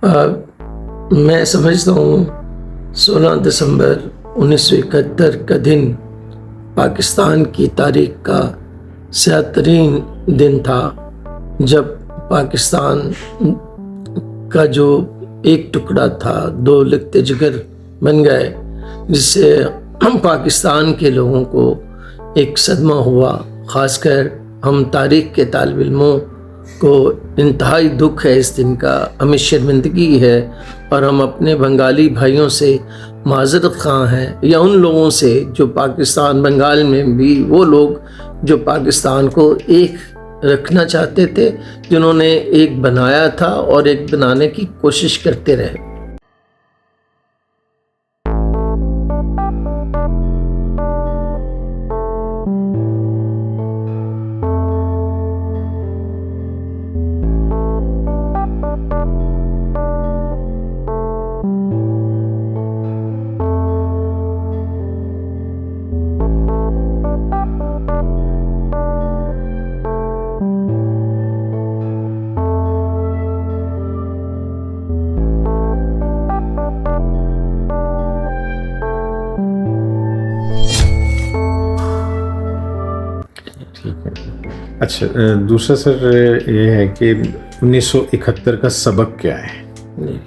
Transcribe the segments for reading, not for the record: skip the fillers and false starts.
میں سمجھتا ہوں 16 دسمبر 1971 کا دن پاکستان کی تاریخ کا سیاہ ترین دن تھا، جب پاکستان کا جو ایک ٹکڑا تھا 2 لگتے جگر بن گئے، جس سے پاکستان کے لوگوں کو ایک صدمہ ہوا۔ خاص کر ہم تاریخ کے طالب علموں کو انتہائی دکھ ہے اس دن کا، ہمیں شرمندگی ہے، اور ہم اپنے بنگالی بھائیوں سے معذرت خواہ ہیں، یا ان لوگوں سے جو پاکستان بنگال میں بھی وہ لوگ جو پاکستان کو ایک رکھنا چاہتے تھے، جنہوں نے ایک بنایا تھا اور ایک بنانے کی کوشش کرتے رہے۔ اچھا، دوسرا سر یہ ہے کہ 1971 کا سبق کیا ہے؟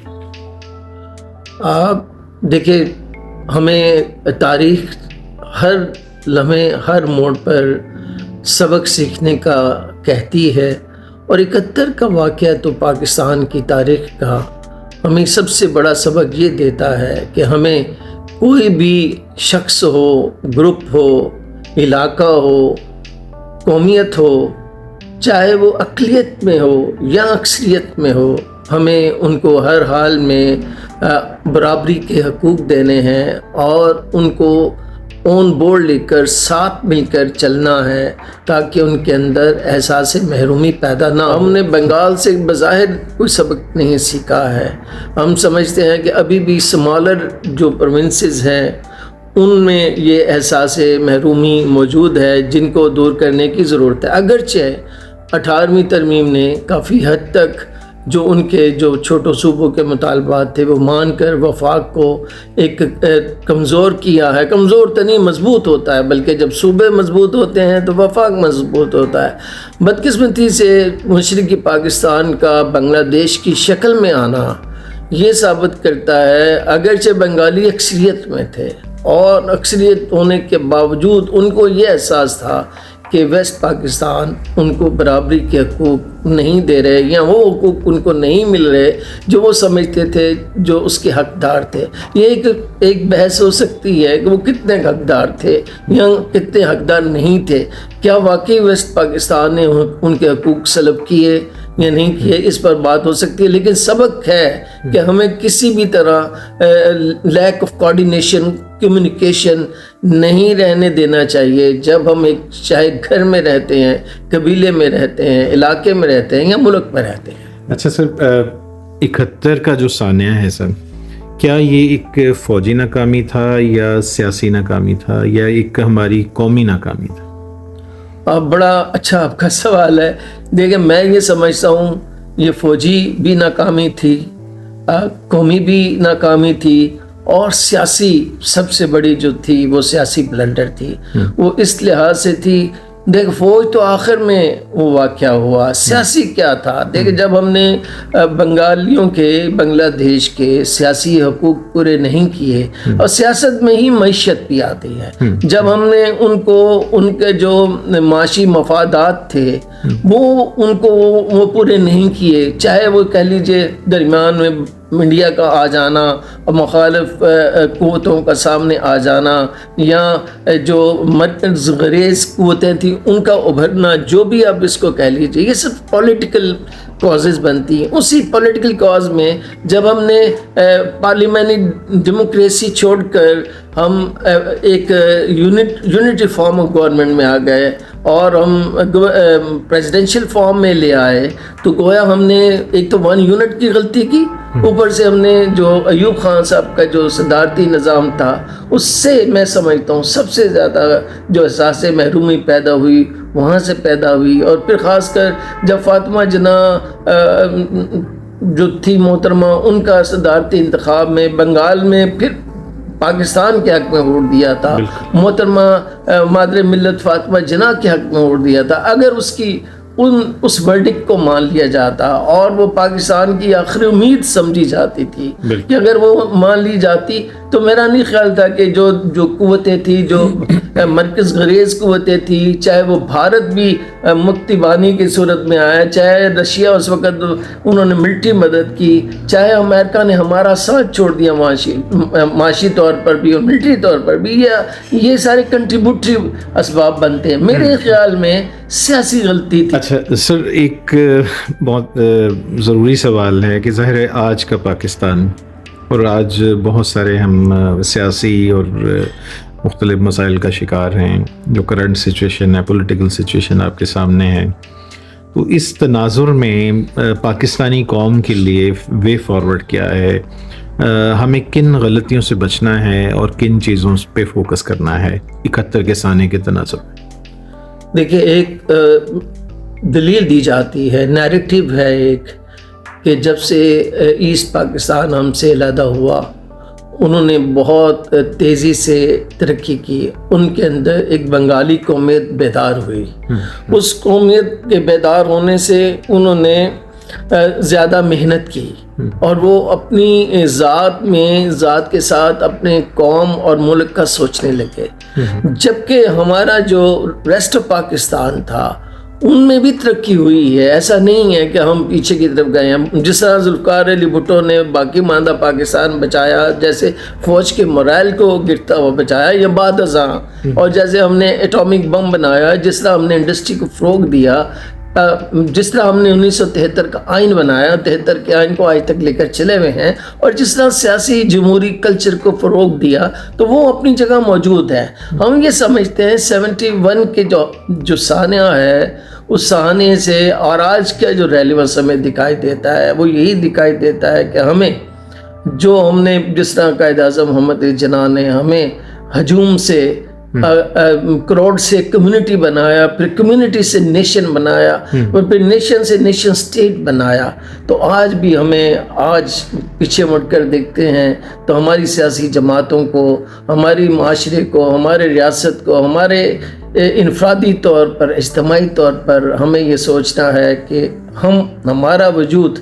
آپ دیکھیں، ہمیں تاریخ ہر لمحے ہر موڑ پر سبق سیکھنے کا کہتی ہے، اور 71 کا واقعہ تو پاکستان کی تاریخ کا ہمیں سب سے بڑا سبق یہ دیتا ہے کہ ہمیں کوئی بھی شخص ہو، گروپ ہو، علاقہ ہو، قومیت ہو، چاہے وہ اقلیت میں ہو یا اکثریت میں ہو، ہمیں ان کو ہر حال میں برابری کے حقوق دینے ہیں، اور ان کو اون بورڈ لے کر ساتھ مل کر چلنا ہے، تاکہ ان کے اندر احساس محرومی پیدا نہ ہو۔ ہم نے بنگال سے بظاہر کوئی سبق نہیں سیکھا ہے، ہم سمجھتے ہیں کہ ابھی بھی سمالر جو پروونسز ہیں ان میں یہ احساس محرومی موجود ہے، جن کو دور کرنے کی ضرورت ہے۔ اگرچہ 18ویں ترمیم نے کافی حد تک جو ان کے جو چھوٹوں صوبوں کے مطالبات تھے وہ مان کر وفاق کو ایک کمزور کیا ہے، کمزور تو نہیں، مضبوط ہوتا ہے، بلکہ جب صوبے مضبوط ہوتے ہیں تو وفاق مضبوط ہوتا ہے۔ بدقسمتی سے مشرقی پاکستان کا بنگلہ دیش کی شکل میں آنا یہ ثابت کرتا ہے، اگرچہ بنگالی اکثریت میں تھے اور اکثریت ہونے کے باوجود ان کو یہ احساس تھا کہ ویسٹ پاکستان ان کو برابری کے حقوق نہیں دے رہے، یا وہ حقوق ان کو نہیں مل رہے جو وہ سمجھتے تھے جو اس کے حقدار تھے۔ یہ ایک بحث ہو سکتی ہے کہ وہ کتنے حقدار تھے یا کتنے حقدار نہیں تھے، کیا واقعی ویسٹ پاکستان نے ان کے حقوق سلب کیے یا نہیں کیے، اس پر بات ہو سکتی ہے، لیکن سبق ہے کہ ہمیں کسی بھی طرح لیک آف کوآرڈینیشن، کمیونیکیشن نہیں رہنے دینا چاہیے، جب ہم ایک چاہے گھر میں رہتے ہیں، قبیلے میں رہتے ہیں، علاقے میں رہتے ہیں یا ملک میں رہتے ہیں۔ اچھا سر، 71 کا جو سانحہ ہے سر، کیا یہ ایک فوجی ناکامی تھا یا سیاسی ناکامی تھا یا ایک ہماری قومی ناکامی تھا؟ بڑا اچھا آپ کا سوال ہے۔ دیکھیں، میں یہ سمجھتا ہوں یہ فوجی بھی ناکامی تھی، قومی بھی ناکامی تھی، اور سیاسی سب سے بڑی جو تھی وہ سیاسی بلنڈر تھی۔ وہ اس لحاظ سے تھی، دیکھ فوج تو آخر میں وہ واقعہ ہوا، سیاسی کیا تھا؟ دیکھ، جب ہم نے بنگالیوں کے، بنگلہ دیش کے سیاسی حقوق پورے نہیں کیے، اور سیاست میں ہی معیشت بھی آتی ہے، جب ہم نے ان کو ان کے جو معاشی مفادات تھے ان کو وہ پورے نہیں کیے، چاہے وہ کہہ لیجیے درمیان میں میڈیا کا آ جانا اور مخالف قوتوں کا سامنے آ جانا، یا جو مرکز گریز قوتیں تھیں ان کا ابھرنا، جو بھی آپ اس کو کہہ لیجیے، یہ سب پولیٹیکل کازز بنتی ہیں۔ اسی پولیٹیکل کاز میں جب ہم نے پارلیمانی ڈیموکریسی چھوڑ کر ہم ایک یونٹی فارم آف گورنمنٹ میں آ گئے اور ہم پریزیڈنشل فارم میں لے آئے، تو گویا ہم نے ایک تو 1 یونٹ کی غلطی کی، اوپر سے ہم نے جو ایوب خان صاحب کا جو صدارتی نظام تھا، اس سے میں سمجھتا ہوں سب سے زیادہ جو احساس محرومی پیدا ہوئی وہاں سے پیدا ہوئی۔ اور پھر خاص کر جب فاطمہ جناح جو تھی محترمہ ان کا صدارتی انتخاب میں بنگال میں پھر پاکستان کے حق میں ووٹ دیا تھا، محترمہ مادر ملت فاطمہ جناح کے حق میں ووٹ دیا تھا، اگر اس ورڈکٹ کو مان لیا جاتا اور وہ پاکستان کی آخری امید سمجھی جاتی تھی کہ اگر وہ مان لی جاتی تو میرا نہیں خیال تھا کہ جو قوتیں تھی، جو مرکز گریز قوتیں تھی، چاہے وہ بھارت بھی مکتی بانی کی صورت میں آیا، چاہے رشیا اس وقت انہوں نے ملٹری مدد کی، چاہے امریکہ نے ہمارا ساتھ چھوڑ دیا معاشی طور پر بھی اور ملٹری طور پر بھی، یہ سارے کنٹریبیوٹری اسباب بنتے ہیں۔ میرے خیال میں سیاسی غلطی تھی۔ اچھا سر، ایک بہت ضروری سوال ہے کہ ظاہر ہے آج کا پاکستان اور آج بہت سارے ہم سیاسی اور مختلف مسائل کا شکار ہیں، جو کرنٹ سچویشن ہے، پولیٹیکل سچویشن آپ کے سامنے ہے، تو اس تناظر میں پاکستانی قوم کے لیے وے فارورڈ کیا ہے؟ ہمیں کن غلطیوں سے بچنا ہے اور کن چیزوں پہ فوکس کرنا ہے 71 کے سانے کے تناظر میں؟ دیکھیے، ایک دلیل دی جاتی ہے، نیریٹو ہے ایک، کہ جب سے ایسٹ پاکستان ہم سے علیحدہ ہوا انہوں نے بہت تیزی سے ترقی کی، ان کے اندر ایک بنگالی قومیت بیدار ہوئی، اس قومیت کے بیدار ہونے سے انہوں نے زیادہ محنت کی اور وہ اپنی ذات کے ساتھ اپنے قوم اور ملک کا سوچنے لگے، جبکہ ہمارا جو ریسٹ آف پاکستان تھا ان میں بھی ترقی ہوئی ہے۔ ایسا نہیں ہے کہ ہم پیچھے کی طرف گئے ہیں، جس طرح ذوالفقار علی بھٹو نے باقی ماندہ پاکستان بچایا، جیسے فوج کے morale کو گرتا ہوا بچایا، یا بعد ازاں، اور جیسے ہم نے ایٹامک بم بنایا، جس طرح ہم نے انڈسٹری کو فروغ دیا، جس طرح ہم نے 1973 کا آئین بنایا، 73 کے آئین کو آج تک لے کر چلے ہوئے ہیں، اور جس طرح سیاسی جمہوری کلچر کو فروغ دیا، تو وہ اپنی جگہ موجود ہے۔ ہم یہ سمجھتے ہیں 71 کے جو سانحہ ہے، اس سانحے سے اور آج کا جو ریلیونس ہمیں دکھائی دیتا ہے وہ یہی دکھائی دیتا ہے کہ ہمیں جو ہم نے جس طرح قائد اعظم محمد علی جناح نے ہمیں ہجوم سے کروڑ سے کمیونٹی بنایا، پھر کمیونٹی سے نیشن بنایا، اور پھر نیشن سے نیشن سٹیٹ بنایا، تو آج بھی ہمیں پیچھے مڑ کر دیکھتے ہیں تو ہماری سیاسی جماعتوں کو، ہماری معاشرے کو، ہمارے ریاست کو، ہمارے انفرادی طور پر، اجتماعی طور پر ہمیں یہ سوچنا ہے کہ ہمارا وجود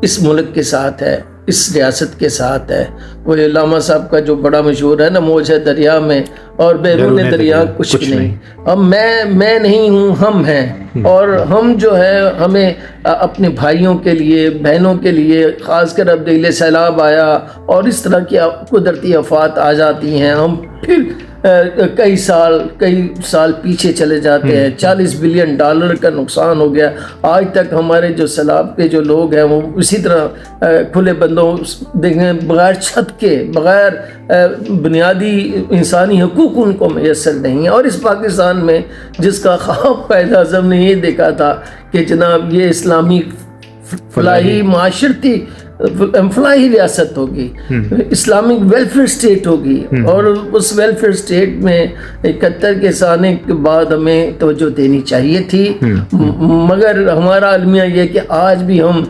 اس ملک کے ساتھ ہے، اس ریاست کے ساتھ ہے۔ وہ علامہ صاحب کا جو بڑا مشہور ہے نا، موج ہے دریا میں اور بیرون دریا کچھ نہیں۔ اب میں نہیں ہوں، ہم ہیں، اور ہم جو ہے ہمیں اپنے بھائیوں کے لیے، بہنوں کے لیے، خاص کر اب دیکھ لے سیلاب آیا اور اس طرح کی قدرتی آفات آ جاتی ہیں، ہم پھر کئی سال پیچھے چلے جاتے ہیں۔ $40 بلین کا نقصان ہو گیا۔ آج تک ہمارے جو سیلاب کے جو لوگ ہیں وہ اسی طرح کھلے بندوں دیکھیں، بغیر چھت کے، بغیر بنیادی انسانی حقوق ان کو میسر نہیں ہے۔ اور اس پاکستان میں جس کا خواب قائد اعظم نے یہ دیکھا تھا کہ جناب یہ اسلامی فلاحی معاشرتی فلاحی ریاست ہوگی، اسلامک ویلفیئر اسٹیٹ ہوگی، اور اس ویلفیئر اسٹیٹ میں 71 کے سانے کے بعد ہمیں توجہ دینی چاہیے تھی، مگر ہمارا المیہ یہ کہ آج بھی ہم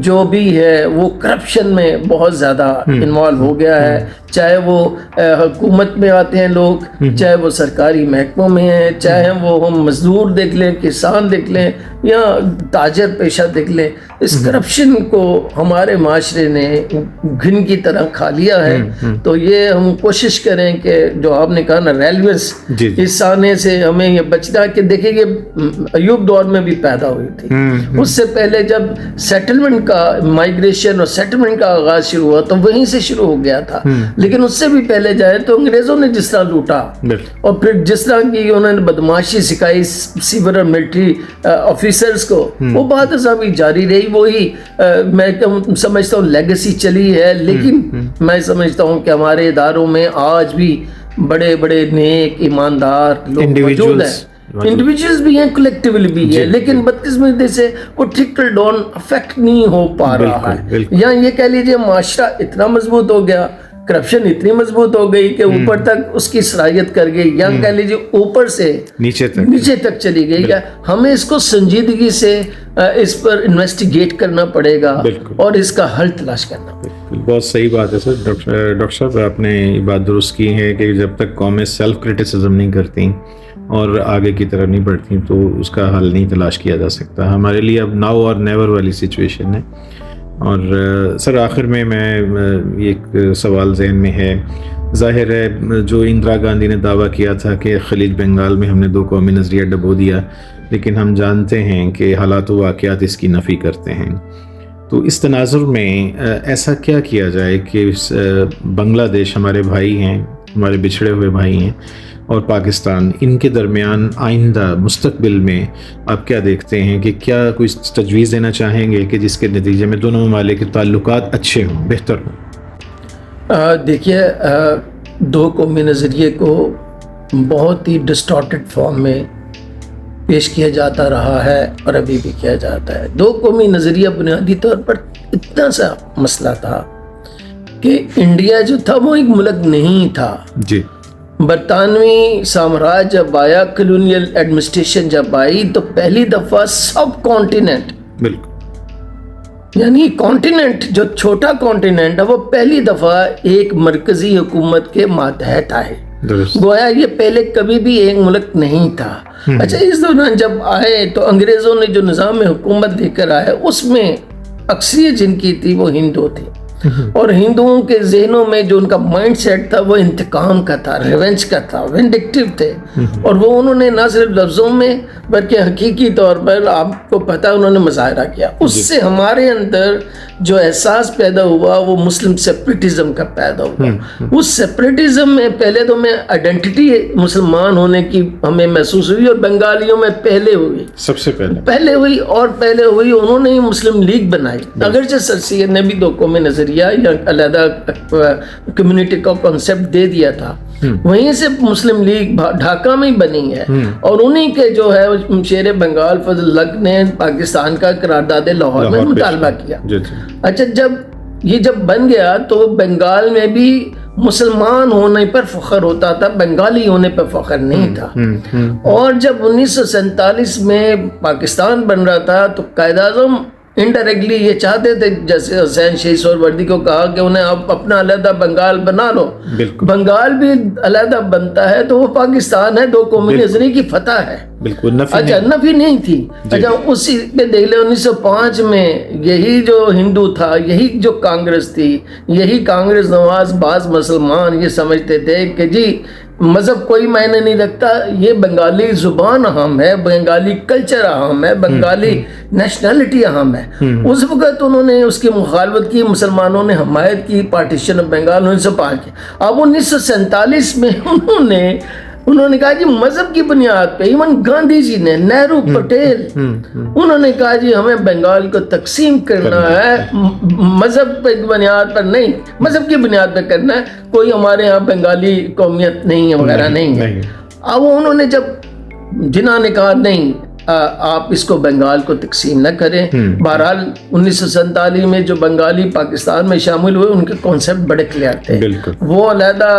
جو بھی ہے وہ کرپشن میں بہت زیادہ انوالو ہو گیا ہے، چاہے وہ حکومت میں آتے ہیں لوگ، چاہے وہ سرکاری محکموں میں ہیں، چاہے وہ ہم مزدور دیکھ لیں، کسان دیکھ لیں، یا تاجر پیشہ دیکھ لیں، اس کرپشن کو ہمارے معاشرے نے گھن کی طرح کھا لیا ہے۔ تو یہ ہم کوشش کریں کہ جو آپ نے کہا نا ریلیونس، اس سانے سے ہمیں یہ بچنا کہ دیکھیں یہ ایوب دور میں بھی پیدا ہوئی تھی، اس سے پہلے جب سیٹلمنٹ کا مائیگریشن اور سیٹلمنٹ کا آغاز شروع ہوا تو وہیں سے شروع ہو گیا تھا، لیکن اس سے بھی پہلے جائے تو انگریزوں نے جس طرح لوٹا اور پھر جس طرح کی انہوں نے بدماشی سکھائی سیور اور ملٹری آفیسرز کو، وہ بات ازاں بھی جاری رہی، وہی میں سمجھتا ہوں لیگیسی چلی ہے۔ لیکن میں سمجھتا ہوں کہ ہمارے اداروں میں آج بھی بڑے بڑے نیک ایماندار لوگ موجود ہیں، انڈیویجولز بھی ہیں، کلیکٹیولی بھی ہے، لیکن بدقسمتی سے وہ ٹرکل ڈاؤن افیکٹ نہیں ہو پا رہا ہے، یا یہ کہہ لیجیے معاشرہ اتنا مضبوط ہو گیا کرپشن اتنی مضبوط ہو گئی کہ اوپر تک اس کی صلاحیت کر گئی، یا کہہ لیجیے اوپر سے نیچے تک چلی گئی. ہمیں اس کو سنجیدگی سے اس پر انویسٹیگیٹ کرنا پڑے گا اور اس کا حل تلاش کرنا پڑے گا. بہت صحیح بات ہے سر. ڈاکٹر صاحب آپ نے یہ بات درست کی ہے کہ جب تک قومیں سیلف کرٹیسزم نہیں کرتی اور آگے کی طرف نہیں بڑھتی تو اس کا حل نہیں تلاش کیا جا سکتا. ہمارے لیے اب ناؤ اور نیور والی سچویشن ہے. اور سر آخر میں ایک سوال ذہن میں ہے. ظاہر ہے جو اندرا گاندھی نے دعویٰ کیا تھا کہ خلیج بنگال میں ہم نے 2 قومی نظریہ ڈبو دیا، لیکن ہم جانتے ہیں کہ حالات و واقعات اس کی نفی کرتے ہیں. تو اس تناظر میں ایسا کیا کیا جائے کہ بنگلہ دیش ہمارے بھائی ہیں، ہمارے بچھڑے ہوئے بھائی ہیں، اور پاکستان، ان کے درمیان آئندہ مستقبل میں آپ کیا دیکھتے ہیں کہ کیا کوئی تجویز دینا چاہیں گے کہ جس کے نتیجے میں دونوں ممالک کے تعلقات اچھے ہوں، بہتر ہوں؟ دیکھیے 2 قومی نظریے کو بہت ہی ڈسٹارٹڈ فارم میں پیش کیا جاتا رہا ہے اور ابھی بھی کیا جاتا ہے. 2 قومی نظریہ بنیادی طور پر اتنا سا مسئلہ تھا کہ انڈیا جو تھا وہ ایک ملک نہیں تھا. جی. برطانوی سامراج جب آیا، کلونیل ایڈمنسٹریشن جب آئی تو پہلی دفعہ سب کانٹیننٹ، بالکل، یعنی کانٹیننٹ جو چھوٹا کانٹیننٹ ہے وہ پہلی دفعہ ایک مرکزی حکومت کے ماتحت آئے. گویا یہ پہلے کبھی بھی ایک ملک نہیں تھا. اچھا، اس دوران جب آئے تو انگریزوں نے جو نظام حکومت لے کر آئے اس میں اکثریت جن کی تھی وہ ہندو تھی، اور ہندوؤں کے ذہنوں میں جو ان کا مائنڈ سیٹ تھا وہ انتقام کا تھا، ریونج کا تھا، وینڈکٹیو تھے. اور وہ انہوں نے نہ صرف لفظوں میں بلکہ حقیقی طور پر آپ کو پتہ انہوں نے مظاہرہ کیا. اس سے ہمارے اندر جو احساس پیدا ہوا وہ مسلم سیپریٹزم کا پیدا ہوا. اس سیپریٹزم میں پہلے تو میں آئیڈینٹی مسلمان ہونے کی ہمیں محسوس ہوئی، اور بنگالیوں میں پہلے ہوئی، سب سے پہلے ہوئی. اور پہلے ہوئی انہوں نے مسلم لیگ بنائی. اگرچہ سر سید نے بھی 2 قومی نظریہ یا علیحدہ کمیونٹی کا کانسیپٹ دے دیا تھا، وہیں سے مسلم لیگ ڈھاکہ میں بنی ہے، اور انہی کے جو ہے شیر بنگال فضل الحق نے پاکستان کا قرارداد لاہور میں مطالبہ کیا. اچھا، جب بن گیا تو بنگال میں بھی مسلمان ہونے پر فخر ہوتا تھا، بنگالی ہونے پر فخر نہیں تھا. اور جب 1947 میں پاکستان بن رہا تھا تو قائد اعظم انڈائریکٹلی یہ چاہتے تھے، جیسے حسین شیخ سہروردی کو کہا کہ انہیں آپ اپنا علیحدہ بنگال بنا لو. بنگال بھی علیحدہ بنتا ہے تو وہ پاکستان ہے، 2 قومی نظریے کی فتح ہے. اچھا، نفی نہیں تھی. اچھا، اسی پہ دیکھ لیں 1905 میں یہی جو ہندو تھا، یہی جو کانگریس تھی، یہی کانگریس نواز بعض مسلمان یہ سمجھتے تھے کہ جی مذہب کوئی معنی نہیں رکھتا، یہ بنگالی زبان اہم ہے، بنگالی کلچر اہم ہے، بنگالی نیشنلٹی اہم ہے. اس وقت انہوں نے اس کی مخالفت کی، مسلمانوں نے حمایت کی، پارٹیشن آف بنگال 1905 کی. اب 1947 میں انہوں نے کہا جی مذہب کی بنیاد پہ، ایون گاندھی جی نے، نہرو، پٹیل، انہوں نے کہا جی ہمیں بنگال کو تقسیم کرنا ہے، مذہب پہ بنیاد پر نہیں، مذہب کی بنیاد پہ کرنا ہے، کوئی ہمارے ہاں بنگالی قومیت نہیں ہے وغیرہ نہیں ہے. اب انہوں نے جب جنہوں نے کہا نہیں آپ اس کو بنگال کو تقسیم نہ کریں. بہرحال 1947 میں جو بنگالی پاکستان میں شامل ہوئے ان کے کانسیپٹ بڑے کلیئر تھے. وہ علیحدہ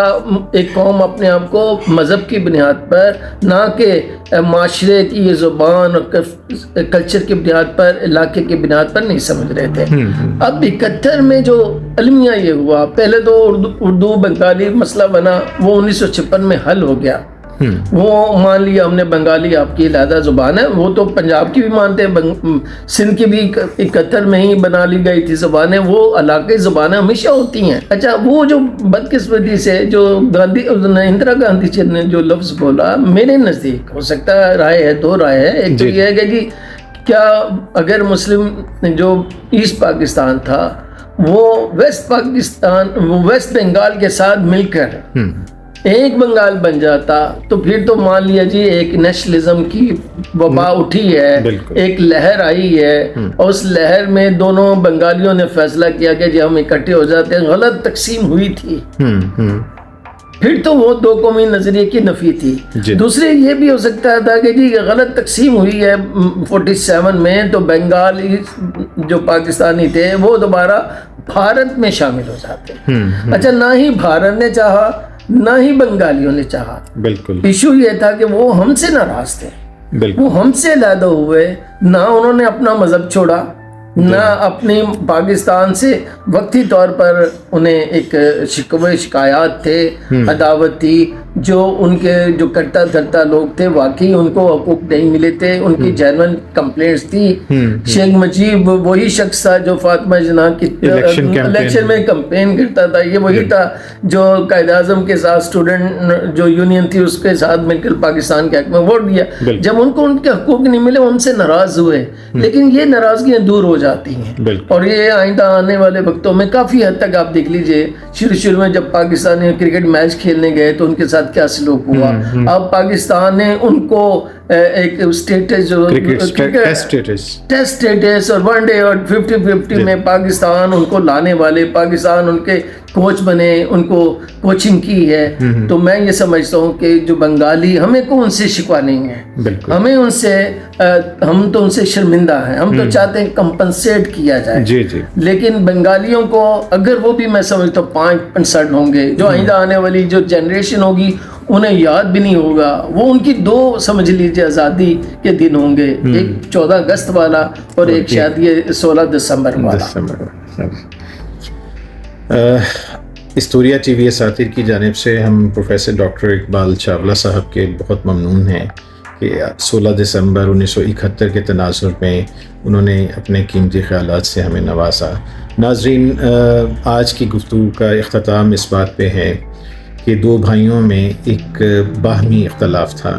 ایک قوم اپنے آپ کو مذہب کی بنیاد پر، نہ کہ معاشرے کی یہ زبان اور کلچر کی بنیاد پر، علاقے کی بنیاد پر نہیں سمجھ رہے تھے. اب 71 میں جو المیہ یہ ہوا، پہلے تو اردو بنگالی مسئلہ بنا، وہ 1956 میں حل ہو گیا. وہ مان لیا ہم نے بنگالی آپ کی علیحدہ زبان ہے. وہ تو پنجاب کی بھی مانتے ہیں، سندھ کی بھی 71 میں ہی بنا لی گئی تھی زبانیں. وہ علاقائی زبانیں ہمیشہ ہوتی ہیں. اچھا، وہ جو بدقسمتی سے جو اندرا گاندھی جی نے جو لفظ بولا، میرے نزدیک ہو سکتا ہے رائے ہے، 2 رائے ہے. ایک تو یہ ہے کہ جی کیا اگر مسلم جو ایسٹ پاکستان تھا وہ ویسٹ پاکستان، وہ ویسٹ بنگال کے ساتھ مل کر ایک بنگال بن جاتا تو پھر تو مان لیا جی ایک نیشنلزم کی وبا اٹھی ہے، ایک لہر آئی ہے، اور اس لہر میں دونوں بنگالیوں نے فیصلہ کیا کہ جی ہم اکٹھے ہو جاتے ہیں. غلط تقسیم ہوئی تھی. پھر تو وہ دو قومی نظریے کی نفی تھی. دوسرے یہ بھی ہو سکتا تھا کہ جی غلط تقسیم ہوئی ہے 47 میں تو بنگالی جو پاکستانی تھے وہ دوبارہ بھارت میں شامل ہو جاتے. اچھا، نہ ہی بھارت نے چاہا نہ ہی بنگالیوں نے چاہا. بالکل ایشو یہ تھا کہ وہ ہم سے ناراض تھے، وہ ہم سے علیحدہ ہوئے. نہ انہوں نے اپنا مذہب چھوڑا، نہ اپنی پاکستان سے وقتی طور پر انہیں ایک شکوے شکایات تھے، عداوت تھی. جو ان کے جو کرتا دھرتا لوگ تھے واقعی ان کو حقوق نہیں ملے تھے، ان کی جینوئن کمپلینٹس تھی. شیخ مجیب وہی شخص تھا جو فاطمہ جناح کی الیکشن میں کمپین کرتا تھا. یہ وہی تھا جو قائد اعظم کے ساتھ اسٹوڈنٹ جو یونین تھی اس کے ساتھ مل کر پاکستان کے حق میں ووٹ دیا. جب ان کو ان کے حقوق نہیں ملے ان سے ناراض ہوئے، لیکن یہ ناراضگیاں دور ہو جاتی ہیں. اور یہ آئندہ آنے والے وقتوں میں کافی حد تک آپ دیکھ لیجئے، شروع میں جب پاکستانی کرکٹ میچ کھیلنے گئے تو ان کے ساتھ کیا سلوک ہوا. اب پاکستان نے ان کو ایک اسٹیٹس جو ٹیسٹ اسٹیٹس اور ون ڈے اور 50-50 میں پاکستان ان کو لانے والے، پاکستان ان کے کوچ بنے، ان کو کوچنگ کی ہے. تو میں یہ سمجھتا ہوں کہ جو بنگالی، ہمیں کو ان سے شکوہ نہیں ہے، ہمیں ان سے ہم تو ان سے شرمندہ ہیں، ہم تو چاہتے ہیں کمپنسیٹ کیا جائے. لیکن بنگالیوں کو اگر وہ بھی میں سمجھتا ہوں 5% ہوں گے، جو آئندہ آنے والی جو جنریشن ہوگی انہیں یاد بھی نہیں ہوگا. وہ ان کی 2 سمجھ لیجیے آزادی کے دن ہوں گے، ایک 14 اگست والا اور ایک شاید یہ 16 دسمبر والا. استوریا ٹی وی اساتیر کی جانب سے ہم پروفیسر ڈاکٹر اقبال چاولہ صاحب کے بہت ممنون ہیں کہ 16 دسمبر 1971 کے تناظر میں انہوں نے اپنے قیمتی خیالات سے ہمیں نوازا. ناظرین، آج کی گفتگو کا اختتام اس بات پہ ہے کہ 2 بھائیوں میں ایک باہمی اختلاف تھا،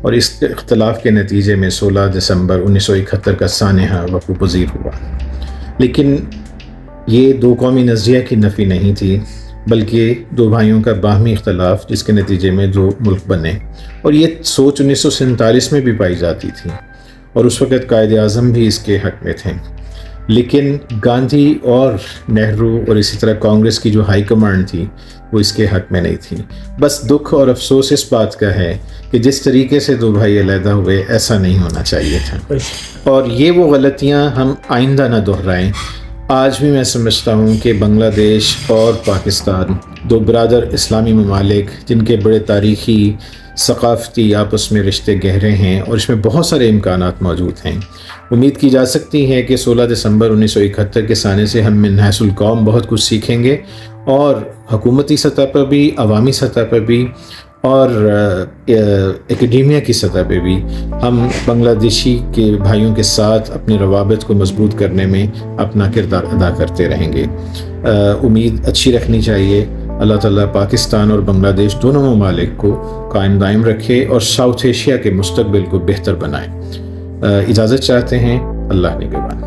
اور اس اختلاف کے نتیجے میں 16 دسمبر 1971 کا سانحہ وقوع پذیر ہوا. لیکن یہ 2 قومی نظریہ کی نفی نہیں تھی، بلکہ 2 بھائیوں کا باہمی اختلاف جس کے نتیجے میں 2 ملک بنے. اور یہ سوچ 1947 میں بھی پائی جاتی تھی، اور اس وقت قائد اعظم بھی اس کے حق میں تھے. لیکن گاندھی اور نہرو اور اسی طرح کانگریس کی جو ہائی کمانڈ تھی وہ اس کے حق میں نہیں تھی. بس دکھ اور افسوس اس بات کا ہے کہ جس طریقے سے 2 بھائی علیحدہ ہوئے ایسا نہیں ہونا چاہیے تھا، اور یہ وہ غلطیاں ہم آئندہ نہ دہرائیں. آج بھی میں سمجھتا ہوں کہ بنگلہ دیش اور پاکستان 2 برادر اسلامی ممالک جن کے بڑے تاریخی ثقافتی آپس میں رشتے گہرے ہیں، اور اس میں بہت سارے امکانات موجود ہیں. امید کی جا سکتی ہے کہ 16 دسمبر 1971 کے سانے سے ہم من حیث القوم بہت کچھ سیکھیں گے، اور حکومتی سطح پر بھی، عوامی سطح پر بھی، اور اکیڈیمیا کی سطح پہ بھی ہم بنگلہ دیشی کے بھائیوں کے ساتھ اپنے روابط کو مضبوط کرنے میں اپنا کردار ادا کرتے رہیں گے. امید اچھی رکھنی چاہیے. اللہ تعالیٰ پاکستان اور بنگلہ دیش دونوں ممالک کو قائم دائم رکھے اور ساؤتھ ایشیا کے مستقبل کو بہتر بنائے. اجازت چاہتے ہیں. اللہ نگہبان.